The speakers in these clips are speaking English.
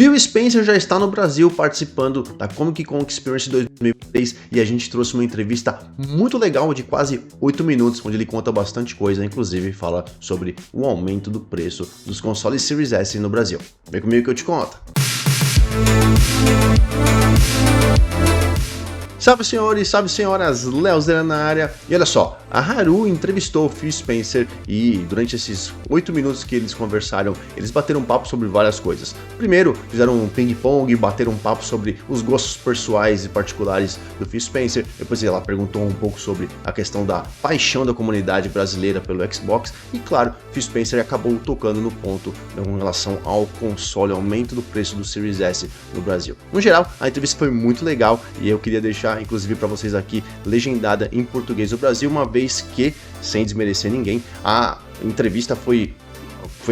Phil Spencer já está no Brasil participando da Comic Con Experience 2023 e a gente trouxe uma entrevista muito legal de quase 8 minutos, onde ele conta bastante coisa, inclusive fala sobre o aumento do preço dos consoles Series S no Brasil. Vem comigo que eu te conto. Salve senhores, salve senhoras, Leozera na área. E olha só, a Haru entrevistou o Phil Spencer e durante esses 8 minutos que eles conversaram, eles bateram um papo sobre várias coisas. Primeiro, fizeram um ping-pong, bateram um papo sobre os gostos pessoais e particulares do Phil Spencer. Depois ela perguntou um pouco sobre a questão da paixão da comunidade brasileira pelo Xbox. E claro, Phil Spencer acabou tocando no ponto em relação ao console, aumento do preço do Series S no Brasil. No geral, a entrevista foi muito legal e eu queria deixar inclusive para vocês aqui, legendada em português do Brasil, uma vez que, sem desmerecer ninguém, a entrevista foi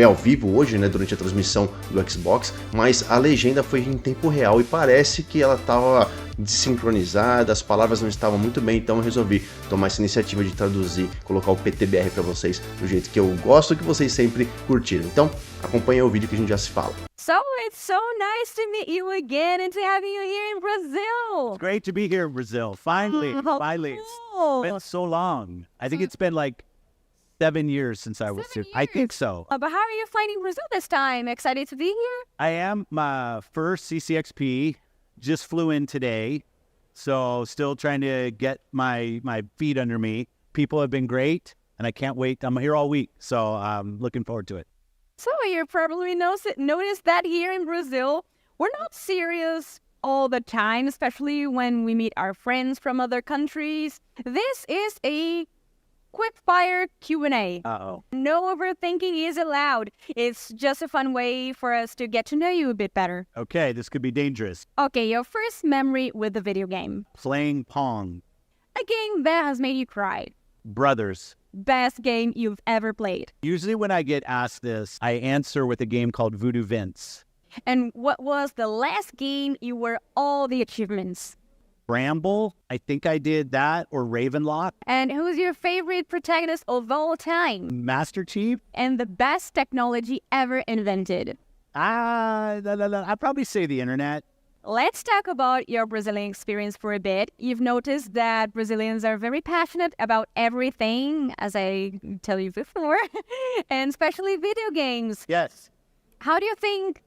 ao vivo hoje, né, durante a transmissão do Xbox, mas a legenda foi em tempo real e parece que ela estava desincronizada, as palavras não estavam muito bem, então eu resolvi tomar essa iniciativa de traduzir, colocar o PTBR para vocês do jeito que eu gosto, que vocês sempre curtiram. Então, acompanha o vídeo que a gente já se fala. So it's so nice to meet you again and to have you here in Brazil. It's great to be here in Brazil. Finally, finally. Cool. It's been so long. I think it's been like 7 years since I was here. I think so. But how are you finding Brazil this time? Excited to be here? I am. My first CCXP just flew in today. So still trying to get my feet under me. People have been great and I can't wait. I'm here all week. So I'm looking forward to it. So you probably noticed that here in Brazil, we're not serious all the time, especially when we meet our friends from other countries. This is a quick-fire Q&A. Uh-oh. No overthinking is allowed. It's just a fun way for us to get to know you a bit better. Okay, this could be dangerous. Okay, your first memory with the video game. Playing Pong. A game that has made you cry. Brothers. Best game you've ever played. Usually when I get asked this, I answer with a game called Voodoo Vince. And what was the last game you were all the achievements? Bramble, I think I did that, or Ravenlock. And who's your favorite protagonist of all time? Master Chief. And the best technology ever invented? I'd probably say the internet. Let's talk about your Brazilian experience for a bit. You've noticed that Brazilians are very passionate about everything, as I tell you before, and especially video games. Yes. How do you think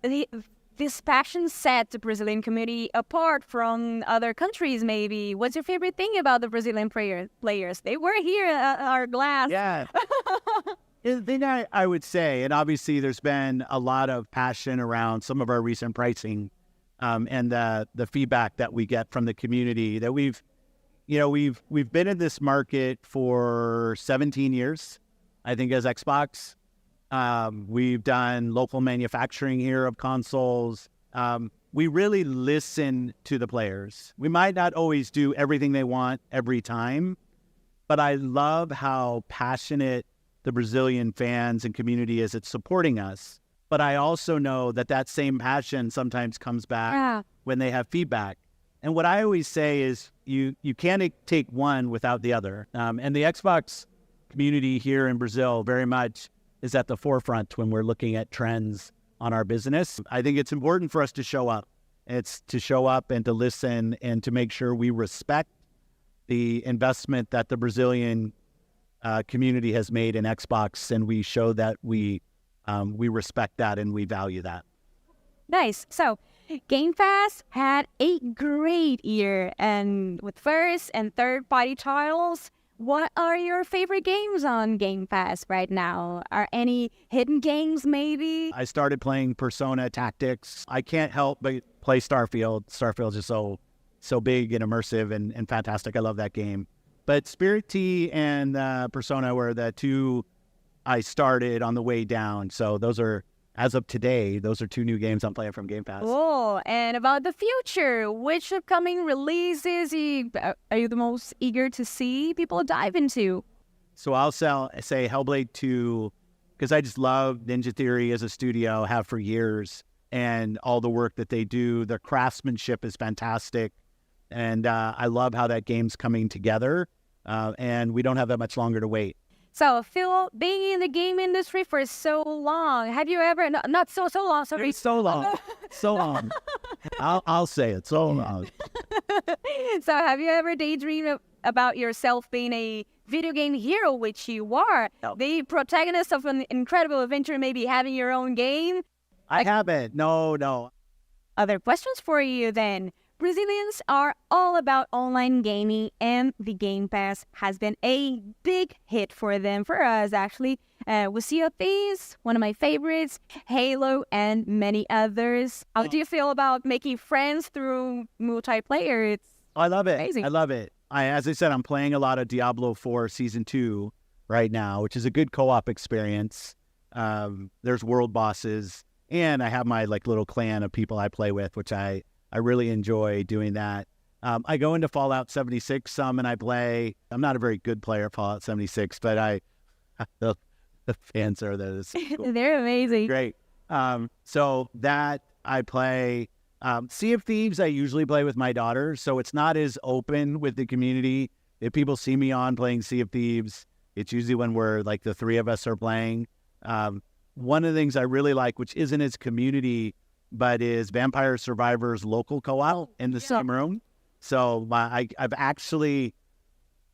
this passion set the Brazilian community apart from other countries, maybe? What's your favorite thing about the Brazilian players? They were here at our glass. Yeah. The thing I would say, and obviously there's been a lot of passion around some of our recent pricing, and the feedback that we get from the community, that we've been in this market for 17 years, I think, as Xbox. We've done local manufacturing here of consoles. We really listen to the players. We might not always do everything they want every time, but I love how passionate the Brazilian fans and community is at supporting us. But I also know that same passion sometimes comes back when they have feedback. And what I always say is you can't take one without the other. And the Xbox community here in Brazil very much is at the forefront when we're looking at trends on our business. I think it's important for us to show up. It's to show up and to listen and to make sure we respect the investment that the Brazilian community has made in Xbox, and we show that we respect that and we value that. Nice. So, Game Pass had a great year, and with first and third-party titles. What are your favorite games on Game Pass right now? Are any hidden games, maybe? I started playing Persona Tactics. I can't help but play Starfield. Starfield is so big and immersive and fantastic. I love that game. But Spirit Tea and Persona were the two I started on the way down. So those are, as of today, those are 2 new games I'm playing from Game Pass. Oh, and about the future, which upcoming releases are you the most eager to see people dive into? So I'll say Hellblade 2, because I just love Ninja Theory as a studio, have for years, and all the work that they do. The craftsmanship is fantastic, and I love how that game's coming together, and we don't have that much longer to wait. So, Phil, being in the game industry for so long, have you ever, not so long, sorry. It's so long. So long. I'll say it. So long. So, have you ever daydreamed about yourself being a video game hero, which you are? No. The protagonist of an incredible adventure, maybe having your own game? I haven't. No. Other questions for you then. Brazilians are all about online gaming, and the Game Pass has been a big hit for them, for us actually. With Sea of Thieves, one of my favorites, Halo, and many others. How do you feel about making friends through multiplayer? I love it. Amazing. I love it. As I said, I'm playing a lot of Diablo 4 Season 2 right now, which is a good co-op experience. There's world bosses, and I have my little clan of people I play with, which I really enjoy doing that. I go into Fallout 76 some, and I play. I'm not a very good player at Fallout 76, but the fans are there. Cool. They're amazing. Great. So that I play. Sea of Thieves, I usually play with my daughter, so it's not as open with the community. If people see me on playing Sea of Thieves, it's usually when we're the three of us are playing. One of the things I really like, which isn't as community, but is Vampire Survivors local co-op in the same room. So I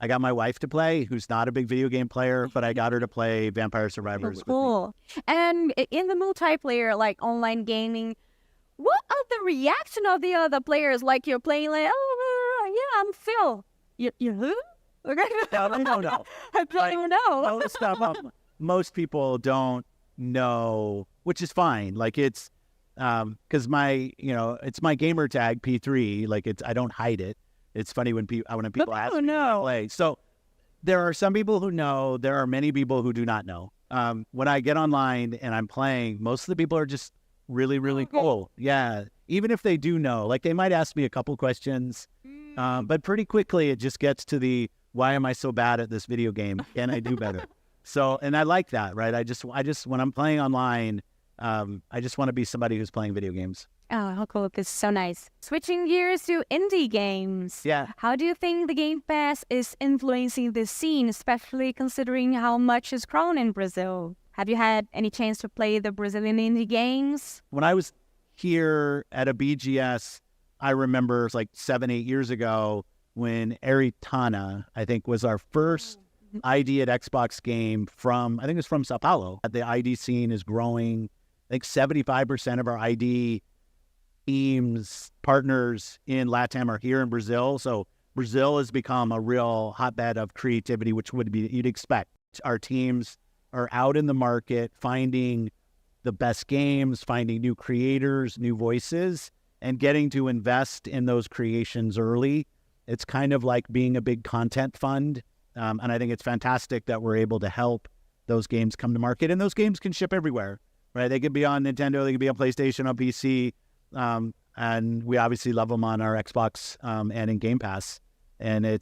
got my wife to play, who's not a big video game player, but I got her to play Vampire Survivors with me. Cool. And in the multiplayer, online gaming, what are the reaction of the other players? You're playing oh, yeah, I'm Phil. You who? Okay. No. I don't even know. Most people don't know, which is fine. It's because it's my gamer tag P3. I don't hide it. It's funny when people ask me to play. So there are some people who know. There are many people who do not know. When I get online and I'm playing, most of the people are just really, really cool. Yeah. Even if they do know, they might ask me a couple questions, but pretty quickly it just gets to why am I so bad at this video game? Can I do better? So, and I like that, right? I just when I'm playing online, I just want to be somebody who's playing video games. Oh, how cool. This is so nice. Switching gears to indie games. Yeah. How do you think the Game Pass is influencing this scene, especially considering how much is grown in Brazil? Have you had any chance to play the Brazilian indie games? When I was here at a BGS, I remember 7-8 years ago when Aritana, I think, was our first ID at Xbox game I think it was from Sao Paulo. The ID scene is growing. I think 75% of our ID teams, partners in LATAM are here in Brazil. So Brazil has become a real hotbed of creativity, which you'd expect. Our teams are out in the market, finding the best games, finding new creators, new voices, and getting to invest in those creations early. It's kind of like being a big content fund. And I think it's fantastic that we're able to help those games come to market. And those games can ship everywhere, right? They could be on Nintendo, they could be on PlayStation, on PC. And we obviously love them on our Xbox and in Game Pass. And I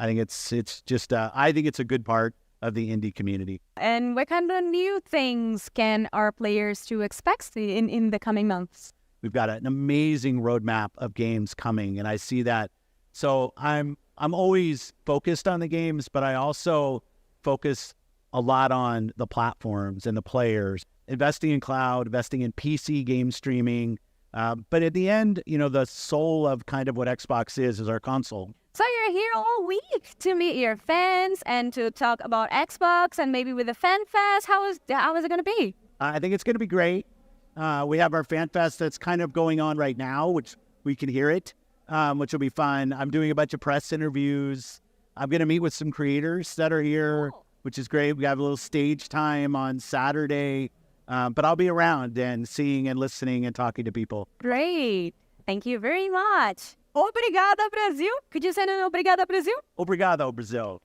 think it's a good part of the indie community. And what kind of new things can our players to expect in the coming months? We've got an amazing roadmap of games coming, and I see that. So I'm always focused on the games, but I also focus a lot on the platforms and the players, investing in cloud, investing in PC game streaming. But at the end, the soul of kind of what Xbox is our console. So you're here all week to meet your fans and to talk about Xbox and maybe with the Fan Fest. How is it going to be? I think it's going to be great. We have our Fan Fest that's kind of going on right now, which we can hear it, which will be fun. I'm doing a bunch of press interviews. I'm going to meet with some creators that are here, which is great. We have a little stage time on Saturday, but I'll be around and seeing and listening and talking to people. Great. Thank you very much. Obrigada, Brasil. Could you send an obrigada, Brasil? Obrigado, Brasil.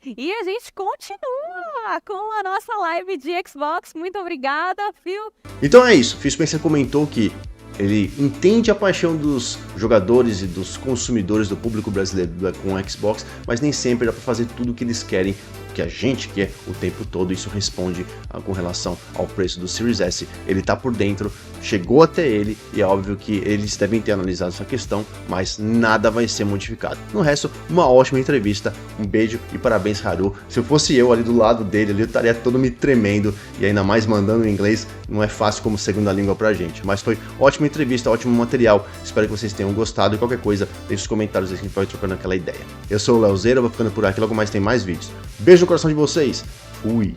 E a gente continua com a nossa live de Xbox. Muito obrigada, Phil. Então é isso. Phil Spencer comentou que ele entende a paixão dos jogadores e dos consumidores do público brasileiro com o Xbox, mas nem sempre dá para fazer tudo o que eles querem que a gente quer o tempo todo. Isso responde com relação ao preço do Series S. Ele tá por dentro, chegou até ele e é óbvio que eles devem ter analisado essa questão, mas nada vai ser modificado. No resto, uma ótima entrevista, um beijo e parabéns, Haru. Se eu fosse eu ali do lado dele, eu estaria todo me tremendo e ainda mais mandando em inglês, não é fácil como segunda língua pra gente, mas foi ótima entrevista, ótimo material, espero que vocês tenham gostado e qualquer coisa, deixe os comentários aí que a gente vai trocando aquela ideia. Eu sou o Leozeira, vou ficando por aqui, logo mais tem mais vídeos. Beijo no coração de vocês, fui!